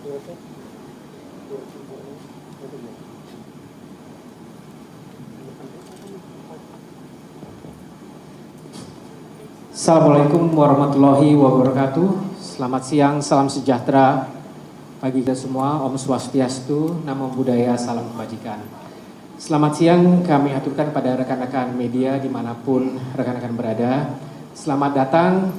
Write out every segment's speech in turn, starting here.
Assalamualaikum warahmatullahi wabarakatuh. Selamat siang, salam sejahtera bagi kita semua. Om Swastiastu, Namo Buddhaya, salam kebajikan. Selamat siang kami aturkan pada rekan-rekan media dimanapun rekan-rekan berada. Selamat datang,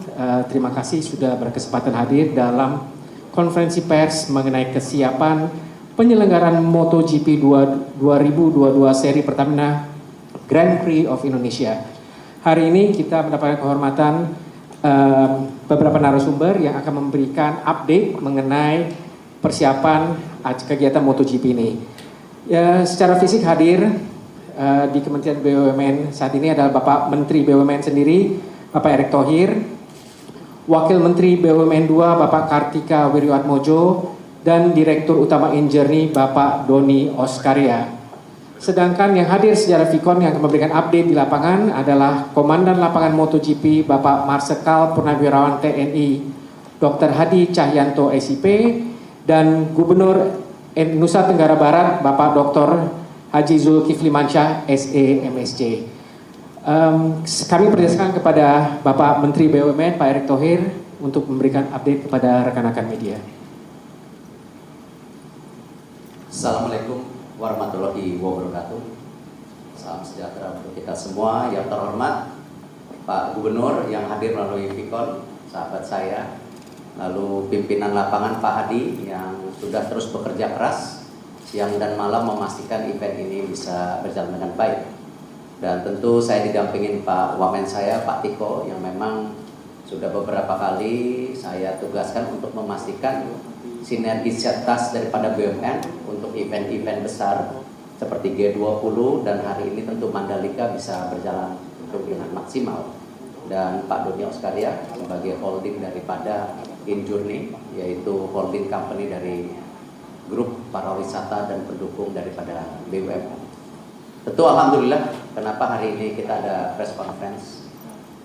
terima kasih sudah berkesempatan hadir dalam konferensi pers mengenai kesiapan penyelenggaraan MotoGP 2022 seri Pertamina Grand Prix of Indonesia. Hari ini kita mendapatkan kehormatan beberapa narasumber yang akan memberikan update mengenai persiapan kegiatan MotoGP ini. Ya, secara fisik hadir di Kementerian BUMN saat ini adalah Bapak Menteri BUMN sendiri, Bapak Erick Thohir, Wakil Menteri BUMN 2 Bapak Kartika Wirjoatmojo, dan Direktur Utama Injernie Bapak Doni Oskaria. Sedangkan yang hadir secara Vicon yang akan memberikan update di lapangan adalah Komandan Lapangan MotoGP Bapak Marsikal Purnawirawan TNI Dr. Hadi Cahyanto SIP, dan Gubernur Nusa Tenggara Barat Bapak Dr. Haji Zulkifli Mansyah SE MSc. Kami persilakan kepada Bapak Menteri BUMN Pak Erick Thohir untuk memberikan update kepada rekan-rekan media. Assalamualaikum warahmatullahi wabarakatuh. Salam sejahtera untuk kita semua. Yang terhormat Pak Gubernur yang hadir melalui Vicon, sahabat saya, lalu pimpinan lapangan Pak Hadi yang sudah terus bekerja keras siang dan malam memastikan event ini bisa berjalan dengan baik. Dan tentu saya didampingin Pak Wamen saya, Pak Tiko, yang memang sudah beberapa kali saya tugaskan untuk memastikan sinergisitas daripada BUMN untuk event-event besar seperti G20 dan hari ini tentu Mandalika bisa berjalan dengan maksimal. Dan Pak Doni Oskaria sebagai holding daripada Injernie, yaitu holding company dari grup pariwisata dan pendukung daripada BUMN. Tentu alhamdulillah kenapa hari ini kita ada press conference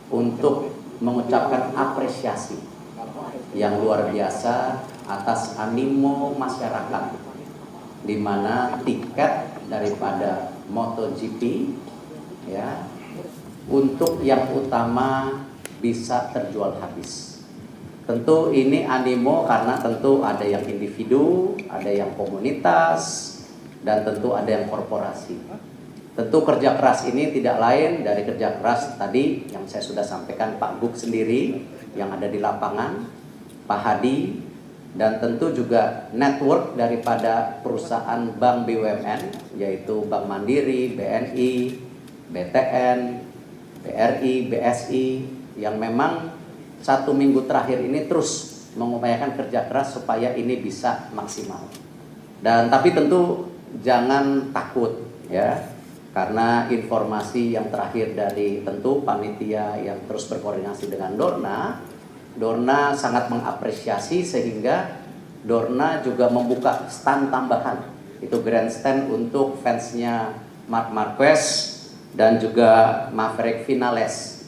untuk mengucapkan apresiasi yang luar biasa atas animo masyarakat, di mana tiket daripada MotoGP ya untuk yang utama bisa terjual habis. Tentu ini animo karena tentu ada yang individu, ada yang komunitas, dan tentu ada yang korporasi. Tentu kerja keras ini tidak lain dari kerja keras tadi yang saya sudah sampaikan Pak Gub sendiri yang ada di lapangan, Pak Hadi, dan tentu juga network daripada perusahaan bank BUMN yaitu Bank Mandiri, BNI, BTN, BRI, BSI yang memang 1 minggu terakhir ini terus mengupayakan kerja keras supaya ini bisa maksimal. Dan tapi tentu jangan takut ya, karena informasi yang terakhir dari tentu panitia yang terus berkoordinasi dengan Dorna sangat mengapresiasi sehingga Dorna juga membuka stand tambahan, itu grandstand untuk fansnya Marc Marquez dan juga Maverick Vinales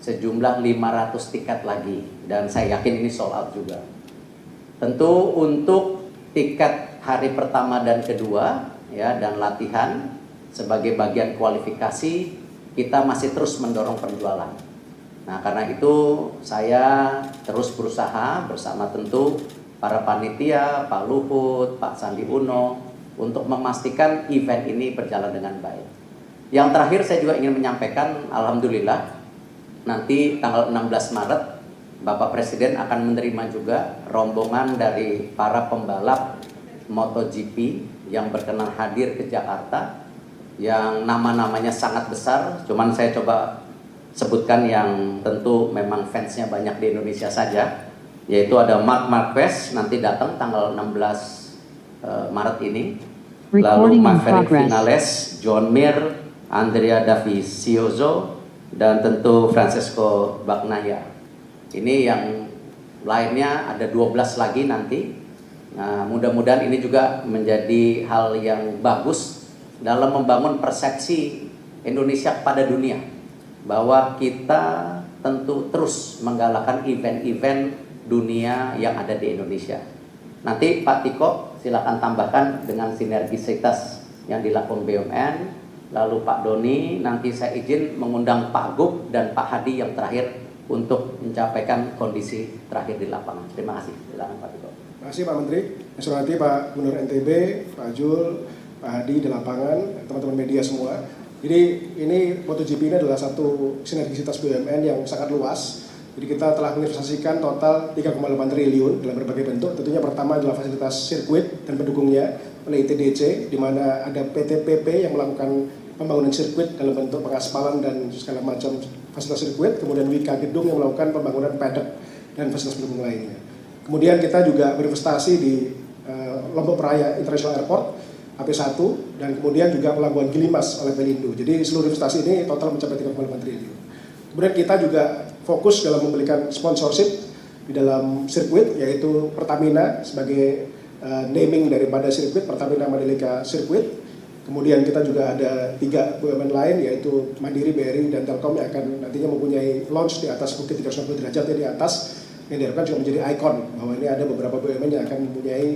sejumlah 500 tiket lagi, dan saya yakin ini sold out juga. Tentu untuk tiket hari pertama dan kedua ya dan latihan sebagai bagian kualifikasi kita masih terus mendorong penjualan. Nah, karena itu saya terus berusaha bersama tentu para panitia, Pak Luhut, Pak Sandi Uno untuk memastikan event ini berjalan dengan baik. Yang terakhir saya juga ingin menyampaikan alhamdulillah nanti tanggal 16 Maret Bapak Presiden akan menerima juga rombongan dari para pembalap MotoGP yang berkenan hadir ke Jakarta yang nama-namanya sangat besar, cuman saya coba sebutkan yang tentu memang fansnya banyak di Indonesia saja, yaitu ada Marc Marquez nanti datang tanggal 16 Maret ini, lalu Maverick Vinales, John Mir, Andrea Dovizioso, dan tentu Francesco Bagnaia. Ini yang lainnya ada 12 lagi nanti. Nah, mudah-mudahan ini juga menjadi hal yang bagus dalam membangun persepsi Indonesia pada dunia, bahwa kita tentu terus menggalakkan event-event dunia yang ada di Indonesia. Nanti Pak Tiko silakan tambahkan dengan sinergisitas yang dilakukan BUMN. Lalu Pak Doni, nanti saya izin mengundang Pak Gub dan Pak Hadi yang terakhir untuk mencapaikan kondisi terakhir di lapangan. Terima kasih. Silakan Pak Tiko. Terima kasih Pak Menteri. Yang saya hormati Pak Gubernur NTB, Pak Jul, Pak Hadi di lapangan, teman-teman media semua. Jadi ini MotoGP ini adalah satu sinergisitas BUMN yang sangat luas. Jadi kita telah menginvestasikan total 3,8 triliun dalam berbagai bentuk. Tentunya pertama adalah fasilitas sirkuit dan pendukungnya oleh ITDC, di mana ada PT PP yang melakukan pembangunan sirkuit dalam bentuk pengaspalan dan segala macam fasilitas sirkuit. Kemudian Wika Gedung yang melakukan pembangunan paddock dan fasilitas pendukung lainnya. Kemudian kita juga berinvestasi di Lombok Raya International Airport AP1 dan kemudian juga pelabuhan Gilimas oleh Pelindo. Jadi seluruh investasi ini total mencapai 3,8 triliun. Kemudian kita juga fokus dalam memberikan sponsorship di dalam sirkuit, yaitu Pertamina sebagai naming daripada sirkuit, Pertamina Mandalika Sirkuit. Kemudian kita juga ada 3 BUMN lain, yaitu Mandiri, BRI, dan Telkom yang akan nantinya mempunyai launch di atas bukit 360 derajat di atas, yang diharapkan juga menjadi ikon bahwa ini ada beberapa BUMN yang akan mempunyai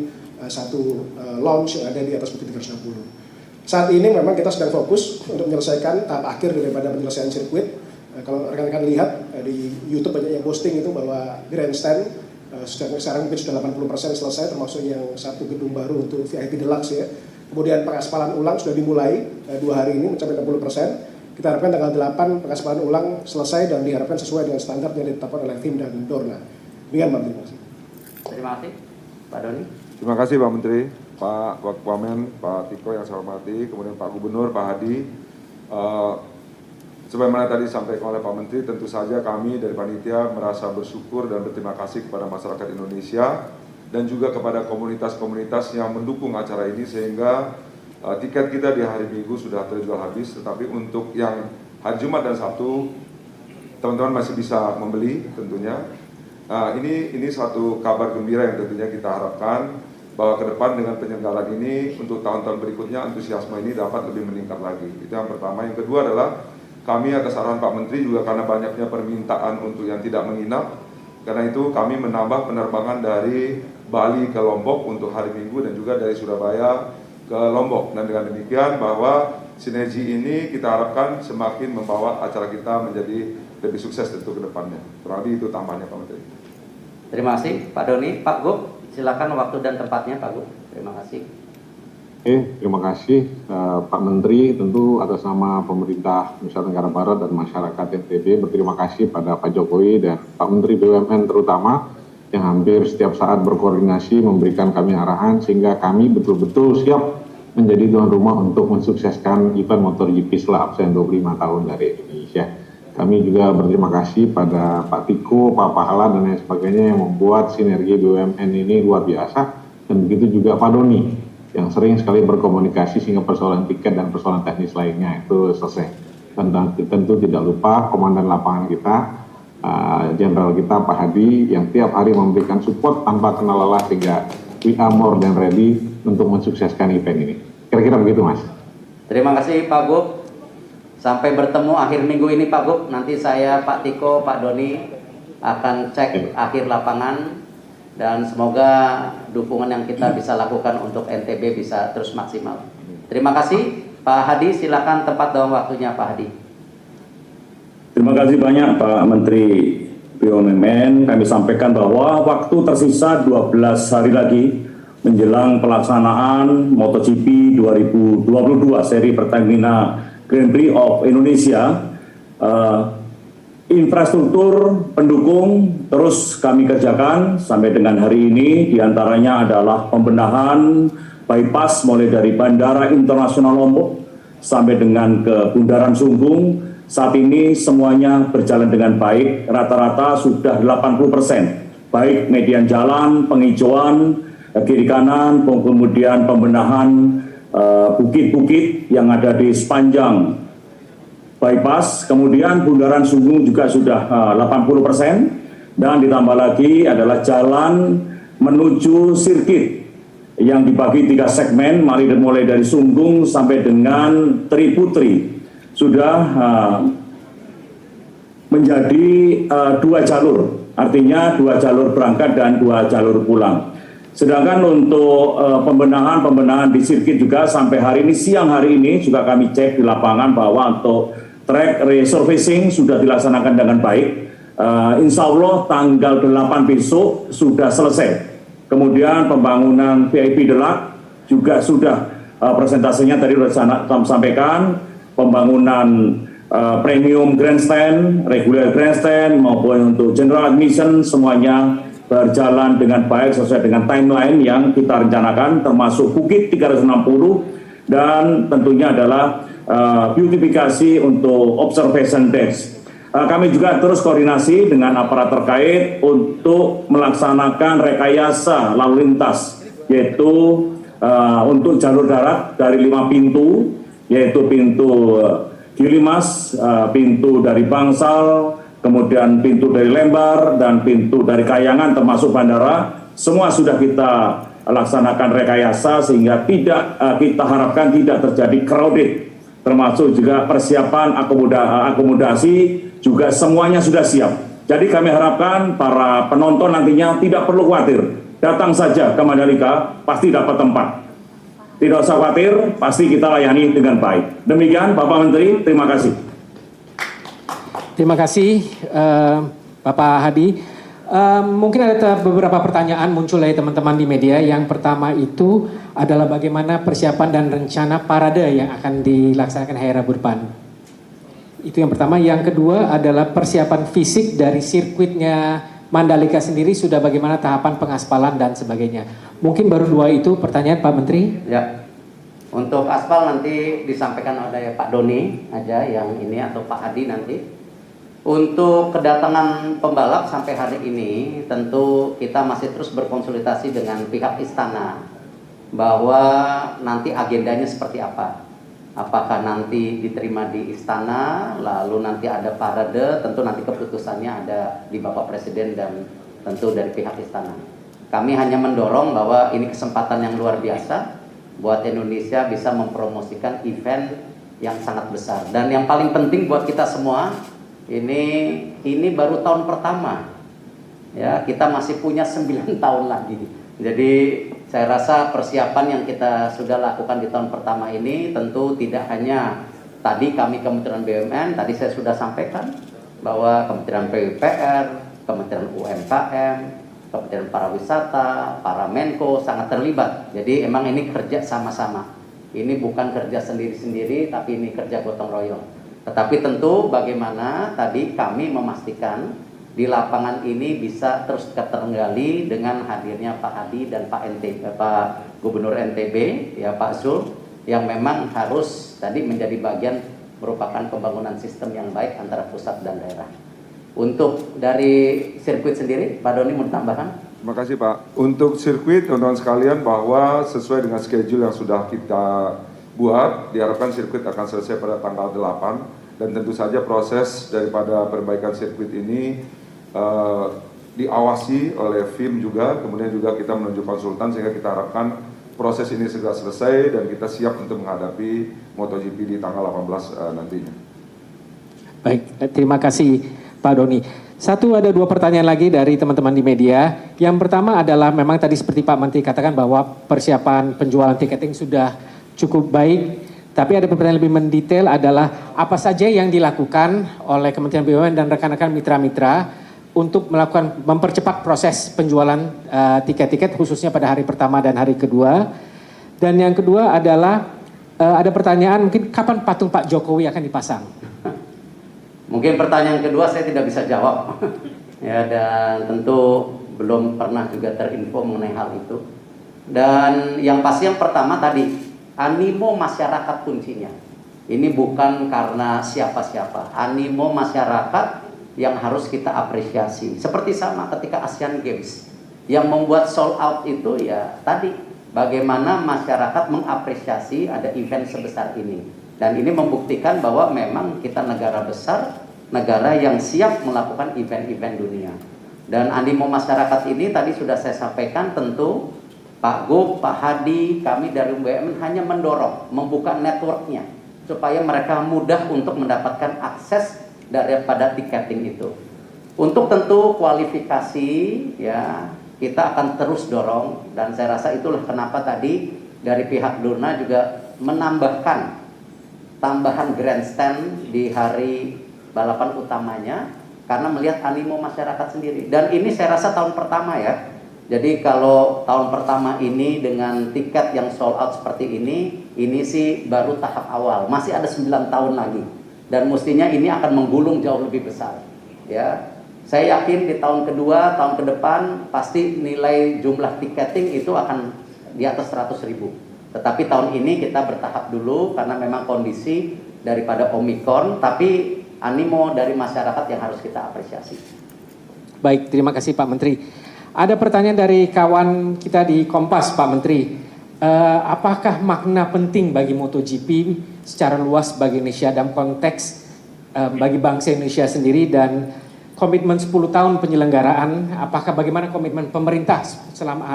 satu launch yang ada di atas bukit 360. Saat ini memang kita sedang fokus untuk menyelesaikan tahap akhir daripada penyelesaian sirkuit. Kalau rekan-rekan lihat di YouTube banyak yang posting itu bahwa grandstand sekarang mungkin sudah 80% selesai, termasuk yang satu gedung baru untuk VIP Deluxe ya. Kemudian pengaspalan ulang sudah dimulai 2 hari ini mencapai 60%. Kita harapkan tanggal 8 pengaspalan ulang selesai dan diharapkan sesuai dengan standar yang ditetapkan oleh tim dan Dorna. Demikian Pak Menteri. Terima kasih. Pak Doni. Terima kasih Pak Menteri, Pak Wamen, Pak Tiko yang saya hormati, kemudian Pak Gubernur, Pak Hadi. Sebagaimana tadi disampaikan oleh Pak Menteri, tentu saja kami dari panitia merasa bersyukur dan berterima kasih kepada masyarakat Indonesia dan juga kepada komunitas-komunitas yang mendukung acara ini sehingga tiket kita di hari Minggu sudah terjual habis, tetapi untuk yang hari Jumat dan Sabtu teman-teman masih bisa membeli tentunya. Ini satu kabar gembira yang tentunya kita harapkan bahwa ke depan dengan penyelenggaraan ini untuk tahun-tahun berikutnya antusiasme ini dapat lebih meningkat lagi. Itu yang pertama. Yang kedua adalah kami atas arahan Pak Menteri juga karena banyaknya permintaan untuk yang tidak menginap, karena itu kami menambah penerbangan dari Bali ke Lombok untuk hari Minggu dan juga dari Surabaya ke Lombok. Dan dengan demikian bahwa sinergi ini kita harapkan semakin membawa acara kita menjadi lebih sukses tentu ke depannya. Kurang lebih itu tambahnya Pak Menteri. Terima kasih Pak Doni. Pak Gub, silakan waktu dan tempatnya Pak Gub. Terima kasih. Terima kasih Pak Menteri, tentu atas nama pemerintah Nusa Tenggara Barat dan masyarakat NTB berterima kasih pada Pak Jokowi dan Pak Menteri BUMN terutama yang hampir setiap saat berkoordinasi memberikan kami arahan sehingga kami betul-betul siap menjadi tuan rumah untuk mensukseskan event MotoGP setelah absen 25 tahun dari Indonesia. Kami juga berterima kasih pada Pak Tiko, Pak Pahala dan lain sebagainya yang membuat sinergi BUMN ini luar biasa, dan begitu juga Pak Doni yang sering sekali berkomunikasi sehingga persoalan tiket dan persoalan teknis lainnya itu selesai. Dan tentu tidak lupa komandan lapangan kita, Jenderal kita Pak Hadi yang tiap hari memberikan support tanpa kenal lelah sehingga we are more than ready untuk mensukseskan event ini. Kira-kira begitu Mas. Terima kasih Pak Gub. Sampai bertemu akhir minggu ini Pak Gub. Nanti saya, Pak Tiko, Pak Doni akan cek akhir lapangan. Dan semoga dukungan yang kita bisa lakukan untuk NTB bisa terus maksimal. Terima kasih Pak Hadi, silakan tempat dan waktunya Pak Hadi. Terima kasih banyak Pak Menteri BUMN. Kami sampaikan bahwa waktu tersisa 12 hari lagi menjelang pelaksanaan MotoGP 2022 seri Pertamina Grand Prix of Indonesia. Infrastruktur pendukung terus kami kerjakan sampai dengan hari ini, diantaranya adalah pembenahan bypass mulai dari Bandara Internasional Lombok sampai dengan ke Bundaran Sunggung. Saat ini semuanya berjalan dengan baik, rata-rata sudah 80%, baik median jalan, penghijauan, kiri kanan, kemudian pembenahan bukit-bukit yang ada di sepanjang bypass, kemudian Bundaran Sunggung juga sudah 80%, dan ditambah lagi adalah jalan menuju sirkuit yang dibagi 3 segmen, mulai dari Sunggung sampai dengan Triputri sudah menjadi 2 jalur, artinya 2 jalur berangkat dan 2 jalur pulang. Sedangkan untuk pembenahan di sirkuit juga sampai hari ini, siang hari ini juga kami cek di lapangan bahwa untuk track resurfacing sudah dilaksanakan dengan baik. Insya Allah tanggal 8 besok sudah selesai. Kemudian pembangunan VIP Deluxe juga sudah presentasinya tadi sudah sampaikan, pembangunan premium grandstand, regular grandstand maupun untuk general admission semuanya berjalan dengan baik sesuai dengan timeline yang kita rencanakan, termasuk Bukit 360 dan tentunya adalah beautifikasi untuk observation decks. Kami juga terus koordinasi dengan aparat terkait untuk melaksanakan rekayasa lalu lintas, yaitu untuk jalur darat dari 5 pintu, yaitu pintu Gilimas, pintu dari Bangsal, kemudian pintu dari Lembar, dan pintu dari Kayangan termasuk bandara, semua sudah kita laksanakan rekayasa sehingga kita harapkan tidak terjadi crowded, termasuk juga persiapan akomodasi juga semuanya sudah siap. Jadi kami harapkan para penonton nantinya tidak perlu khawatir, datang saja ke Mandalika pasti dapat tempat. Tidak usah khawatir, pasti kita layani dengan baik. Demikian Bapak Menteri, terima kasih. Terima kasih Bapak Hadi. Mungkin ada beberapa pertanyaan muncul dari teman-teman di media. Yang pertama itu adalah bagaimana persiapan dan rencana parade yang akan dilaksanakan hari Rabu depan. Itu yang pertama. Yang kedua adalah persiapan fisik dari sirkuitnya Mandalika sendiri, sudah bagaimana tahapan pengaspalan dan sebagainya. Mungkin baru dua itu pertanyaan Pak Menteri. Ya, untuk aspal nanti disampaikan oleh Pak Doni aja yang ini, atau Pak Hadi nanti. Untuk kedatangan pembalap sampai hari ini, tentu kita masih terus berkonsultasi dengan pihak istana bahwa nanti agendanya seperti apa. Apakah nanti diterima di istana, lalu nanti ada parade, tentu nanti keputusannya ada di Bapak Presiden dan tentu dari pihak istana. Kami hanya mendorong bahwa ini kesempatan yang luar biasa buat Indonesia bisa mempromosikan event yang sangat besar. Dan yang paling penting buat kita semua, ini baru tahun pertama. Ya, kita masih punya 9 tahun lagi. Jadi saya rasa persiapan yang kita sudah lakukan di tahun pertama ini tentu tidak hanya tadi kami Kementerian BUMN, tadi saya sudah sampaikan bahwa Kementerian PUPR, Kementerian UMKM, Kementerian Pariwisata, para Menko sangat terlibat. Jadi emang ini kerja sama-sama. Ini bukan kerja sendiri-sendiri, tapi ini kerja gotong royong. Tetapi tentu bagaimana tadi kami memastikan di lapangan ini bisa terus tergali dengan hadirnya Pak Hadi dan Pak Gubernur NTB, ya Pak Zul, yang memang harus tadi menjadi bagian merupakan pembangunan sistem yang baik antara pusat dan daerah. Untuk dari sirkuit sendiri, Pak Doni mau tambahkan? Terima kasih Pak. Untuk sirkuit, teman-teman sekalian, bahwa sesuai dengan schedule yang sudah kita buat, diharapkan sirkuit akan selesai pada tanggal 8, dan tentu saja proses daripada perbaikan sirkuit ini diawasi oleh FIM juga, kemudian juga kita menunjuk konsultan sehingga kita harapkan proses ini segera selesai dan kita siap untuk menghadapi MotoGP di tanggal 18 nantinya. Baik, terima kasih Pak Doni. Ada dua pertanyaan lagi dari teman-teman di media. Yang pertama adalah memang tadi seperti Pak Menteri katakan bahwa persiapan penjualan tiketing sudah cukup baik. Tapi ada pertanyaan lebih mendetail adalah apa saja yang dilakukan oleh Kementerian BUMN dan rekan-rekan mitra-mitra untuk mempercepat proses penjualan tiket-tiket khususnya pada hari pertama dan hari kedua. Dan yang kedua adalah ada pertanyaan mungkin kapan patung Pak Jokowi akan dipasang? Mungkin pertanyaan kedua saya tidak bisa jawab. Ya, dan tentu belum pernah juga terinfo mengenai hal itu. Dan yang pasti yang pertama tadi, animo masyarakat kuncinya. Ini bukan karena siapa-siapa. Animo masyarakat yang harus kita apresiasi. Seperti sama ketika Asian Games. Yang membuat sold out itu ya tadi, bagaimana masyarakat mengapresiasi ada event sebesar ini. Dan ini membuktikan bahwa memang kita negara besar, negara yang siap melakukan event-event dunia. Dan animo masyarakat ini tadi sudah saya sampaikan, tentu Pak Gub, Pak Hadi, kami dari BUMN hanya mendorong, membuka networknya supaya mereka mudah untuk mendapatkan akses daripada tiketing itu. Untuk tentu kualifikasi, ya kita akan terus dorong, dan saya rasa itulah kenapa tadi dari pihak Dorna juga menambahkan tambahan grandstand di hari balapan utamanya karena melihat animo masyarakat sendiri. Dan ini saya rasa tahun pertama ya. Jadi kalau tahun pertama ini dengan tiket yang sold out seperti ini sih baru tahap awal. Masih ada 9 tahun lagi. Dan mestinya ini akan menggulung jauh lebih besar. Ya. Saya yakin di tahun kedua, tahun ke depan pasti nilai jumlah tiketing itu akan di atas 100.000. Tetapi tahun ini kita bertahap dulu karena memang kondisi daripada Omikron, tapi animo dari masyarakat yang harus kita apresiasi. Baik, terima kasih Pak Menteri. Ada pertanyaan dari kawan kita di Kompas, Pak Menteri. Apakah makna penting bagi MotoGP secara luas bagi Indonesia dalam konteks bagi bangsa Indonesia sendiri, dan komitmen 10 tahun penyelenggaraan, apakah bagaimana komitmen pemerintah selama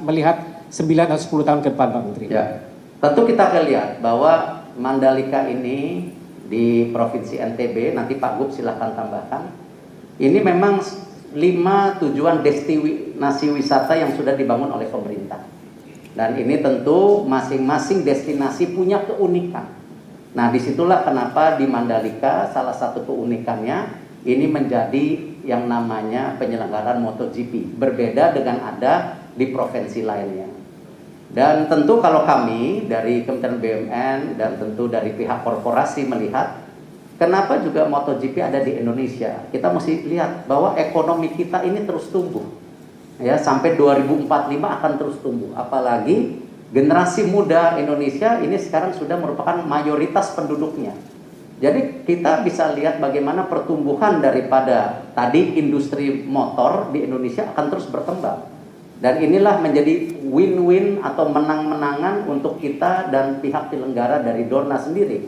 melihat 9 atau 10 tahun ke depan, Pak Menteri? Ya, tentu kita akan lihat bahwa Mandalika ini di Provinsi NTB, nanti Pak Gub silahkan tambahkan, ini memang 5 tujuan destinasi wisata yang sudah dibangun oleh pemerintah. Dan ini tentu masing-masing destinasi punya keunikan. Nah, disitulah kenapa di Mandalika salah satu keunikannya ini menjadi yang namanya penyelenggaraan MotoGP. Berbeda dengan ada di provinsi lainnya. Dan tentu kalau kami dari Kementerian BUMN dan tentu dari pihak korporasi melihat kenapa juga MotoGP ada di Indonesia, kita mesti lihat bahwa ekonomi kita ini terus tumbuh. Ya, sampai 2045 akan terus tumbuh. Apalagi generasi muda Indonesia ini sekarang sudah merupakan mayoritas penduduknya. Jadi kita bisa lihat bagaimana pertumbuhan daripada tadi industri motor di Indonesia akan terus berkembang. Dan inilah menjadi win-win atau menang-menangan untuk kita dan pihak penyelenggara dari Dorna sendiri.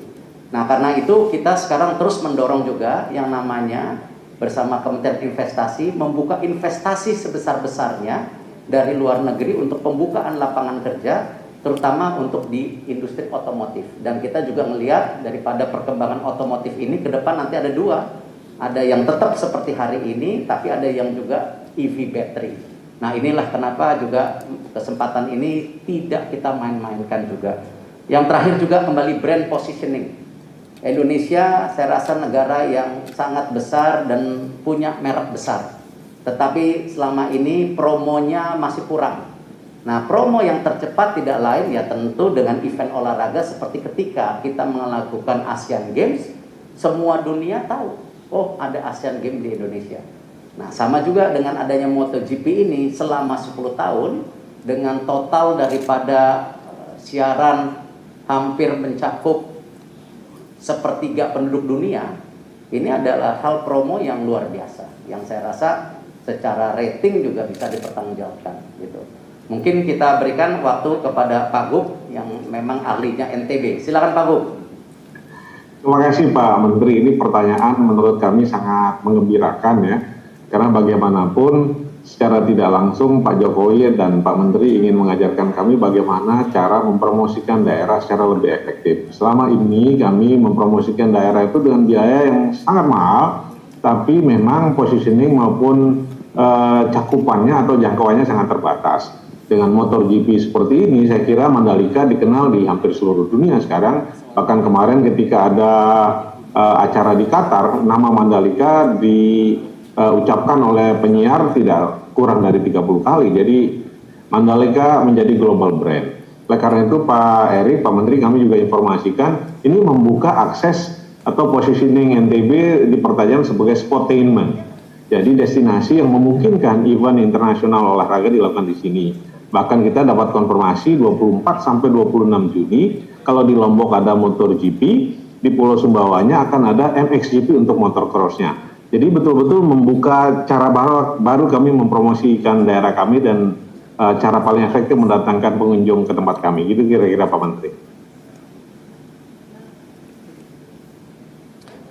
Nah, karena itu kita sekarang terus mendorong juga yang namanya bersama Kementerian Investasi membuka investasi sebesar-besarnya dari luar negeri untuk pembukaan lapangan kerja, terutama untuk di industri otomotif. Dan kita juga melihat daripada perkembangan otomotif ini ke depan nanti ada 2. Ada yang tetap seperti hari ini, tapi ada yang juga EV battery. Nah, inilah kenapa juga kesempatan ini tidak kita main-mainkan juga. Yang terakhir juga kembali brand positioning. Indonesia saya rasa negara yang sangat besar dan punya merek besar. Tetapi selama ini promonya masih kurang. Nah, promo yang tercepat tidak lain ya tentu dengan event olahraga seperti ketika kita melakukan Asian Games, semua dunia tahu, oh ada Asian Games di Indonesia. Nah, sama juga dengan adanya MotoGP ini selama 10 tahun dengan total daripada siaran hampir mencakup 1/3 penduduk dunia, ini adalah hal promo yang luar biasa, yang saya rasa secara rating juga bisa dipertanggungjawabkan gitu. Mungkin kita berikan waktu kepada Pak Gub yang memang ahlinya NTB. Silakan Pak Gub. Terima kasih Pak Menteri. Ini pertanyaan menurut kami sangat menggembirakan ya, karena bagaimanapun secara tidak langsung Pak Jokowi dan Pak Menteri ingin mengajarkan kami bagaimana cara mempromosikan daerah secara lebih efektif. Selama ini kami mempromosikan daerah itu dengan biaya yang sangat mahal, tapi memang positioning maupun cakupannya atau jangkauannya sangat terbatas. Dengan MotoGP seperti ini, saya kira Mandalika dikenal di hampir seluruh dunia sekarang. Bahkan kemarin ketika ada acara di Qatar, nama Mandalika diucapkan oleh penyiar tidak kurang dari 30 kali. Jadi Mandalika menjadi global brand. Oleh karena itu Pak Erik, Pak Menteri, kami juga informasikan ini membuka akses atau positioning NTB di pertanyaan sebagai sportainment. Jadi destinasi yang memungkinkan event internasional olahraga dilakukan di sini. Bahkan kita dapat konfirmasi 24 sampai 26 Juni kalau di Lombok ada MotoGP, di Pulau Sumbawanya akan ada MXGP untuk motocross-nya. Jadi betul-betul membuka cara baru kami mempromosikan daerah kami dan cara paling efektif mendatangkan pengunjung ke tempat kami. Gitu kira-kira Pak Menteri.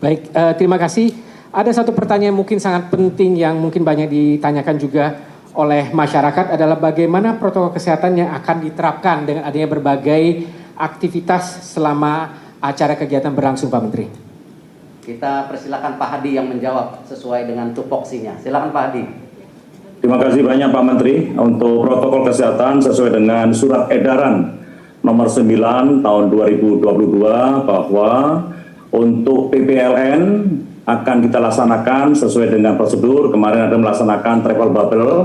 Baik, terima kasih. Ada satu pertanyaan mungkin sangat penting yang mungkin banyak ditanyakan juga oleh masyarakat adalah bagaimana protokol kesehatan yang akan diterapkan dengan adanya berbagai aktivitas selama acara kegiatan berlangsung, Pak Menteri. Kita persilakan Pak Hadi yang menjawab sesuai dengan tupoksinya. Silakan Pak Hadi. Terima kasih banyak Pak Menteri. Untuk protokol kesehatan sesuai dengan surat edaran nomor 9 tahun 2022 bahwa untuk PPLN akan kita laksanakan sesuai dengan prosedur. Kemarin ada melaksanakan travel bubble,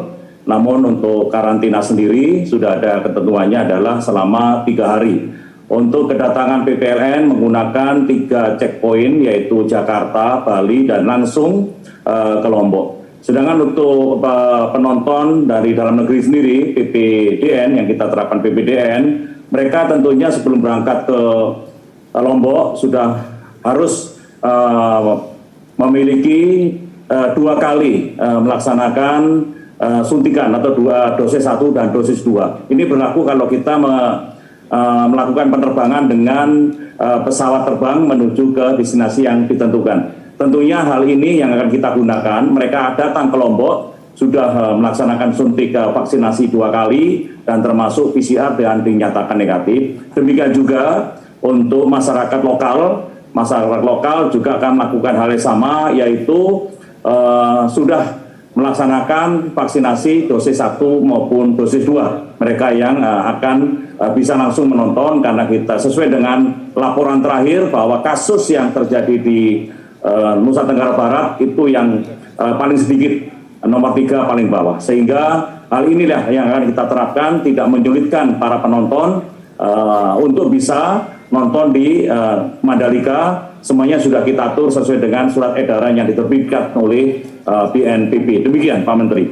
namun untuk karantina sendiri sudah ada ketentuannya adalah selama 3 hari. Untuk kedatangan PPLN menggunakan 3 checkpoint yaitu Jakarta, Bali, dan langsung ke Lombok. Sedangkan untuk penonton dari dalam negeri sendiri, PPDN yang kita terapkan PPDN, mereka tentunya sebelum berangkat ke Lombok sudah harus memiliki 2 kali melaksanakan suntikan atau 2 dosis 1 dan dosis 2. Ini berlaku kalau kita melakukan penerbangan dengan pesawat terbang menuju ke destinasi yang ditentukan. Tentunya hal ini yang akan kita gunakan, mereka datang ke Lombok, sudah melaksanakan suntik vaksinasi 2 kali, dan termasuk PCR dan dinyatakan negatif. Demikian juga untuk masyarakat lokal juga akan melakukan hal yang sama, yaitu sudah melaksanakan vaksinasi dosis 1 maupun dosis 2. Mereka yang akan bisa langsung menonton, karena kita sesuai dengan laporan terakhir bahwa kasus yang terjadi di Nusa Tenggara Barat itu yang paling sedikit, nomor 3 paling bawah. Sehingga hal inilah yang akan kita terapkan, tidak menyulitkan para penonton untuk bisa nonton di Mandalika. Semuanya sudah kita atur sesuai dengan surat edaran yang diterbitkan oleh BNPB. Demikian Pak Menteri.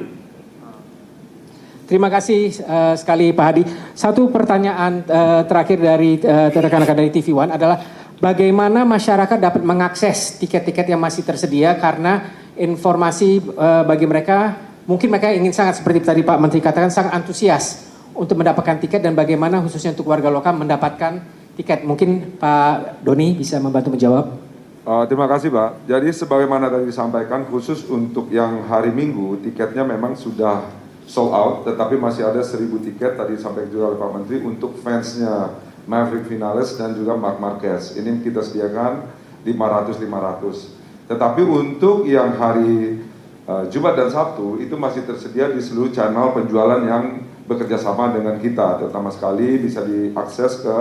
Terima kasih sekali Pak Hadi. Satu pertanyaan terakhir dari rekan-rekan dari TV One adalah bagaimana masyarakat dapat mengakses tiket-tiket yang masih tersedia, karena informasi bagi mereka, mungkin mereka ingin sangat seperti tadi Pak Menteri katakan, sangat antusias untuk mendapatkan tiket, dan bagaimana khususnya untuk warga lokal mendapatkan tiket. Mungkin Pak Doni bisa membantu menjawab. Terima kasih Pak. Jadi sebagaimana tadi disampaikan, khusus untuk yang hari Minggu tiketnya memang sudah sold out, tetapi masih ada 1.000 tiket tadi disampaikan juga oleh Pak Menteri untuk fansnya Maverick Vinales dan juga Marc Marquez. Ini kita sediakan 500. Tetapi untuk yang hari Jumat dan Sabtu itu masih tersedia di seluruh channel penjualan yang bekerja sama dengan kita. Terutama sekali bisa diakses ke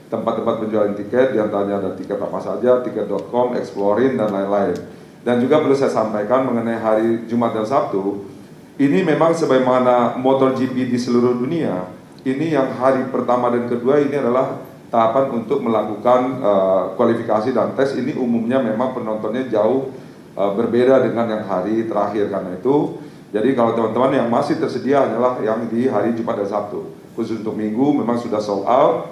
tempat-tempat penjualan tiket, diantaranya ada tiket apa saja, tiket.com, Explorin, dan lain-lain. Dan juga perlu saya sampaikan mengenai hari Jumat dan Sabtu, ini memang sebagaimana MotoGP di seluruh dunia, ini yang hari pertama dan kedua ini adalah tahapan untuk melakukan kualifikasi dan tes. Ini umumnya memang penontonnya jauh berbeda dengan yang hari terakhir. Karena itu, jadi kalau teman-teman yang masih tersedia adalah yang di hari Jumat dan Sabtu. Khusus untuk Minggu memang sudah sold out.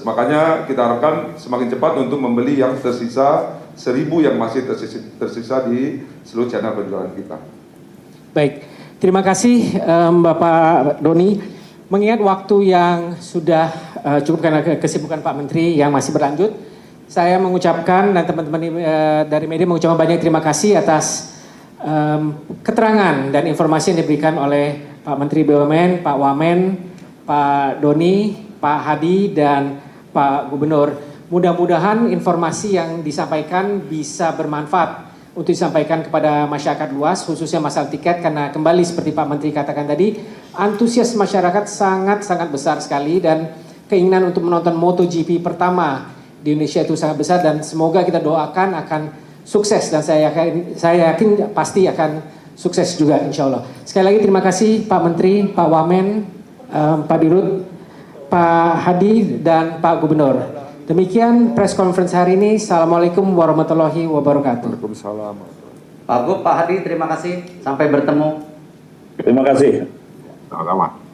Makanya kita harapkan semakin cepat untuk membeli yang tersisa 1.000 yang masih tersisa di seluruh channel penjualan kita. Baik, terima kasih Bapak Doni. Mengingat waktu yang sudah cukup karena kesibukan Pak Menteri yang masih berlanjut, saya mengucapkan dan teman-teman dari media mengucapkan banyak terima kasih atas keterangan dan informasi yang diberikan oleh Pak Menteri BUMN, Pak Wamen, Pak Doni, Pak Hadi, dan Pak Gubernur. Mudah-mudahan informasi yang disampaikan bisa bermanfaat untuk disampaikan kepada masyarakat luas, khususnya masalah tiket, karena kembali seperti Pak Menteri katakan tadi, antusias masyarakat sangat-sangat besar sekali, dan keinginan untuk menonton MotoGP pertama di Indonesia itu sangat besar, dan semoga kita doakan akan sukses, dan saya yakin pasti akan sukses juga insya Allah. Sekali lagi terima kasih Pak Menteri, Pak Wamen, Pak Dirut, Pak Hadi, dan Pak Gubernur. Demikian press conference hari ini. Assalamualaikum warahmatullahi wabarakatuh. Waalaikumsalam. Pak Gub, Pak Hadi, terima kasih. Sampai bertemu. Terima kasih. Sama-sama.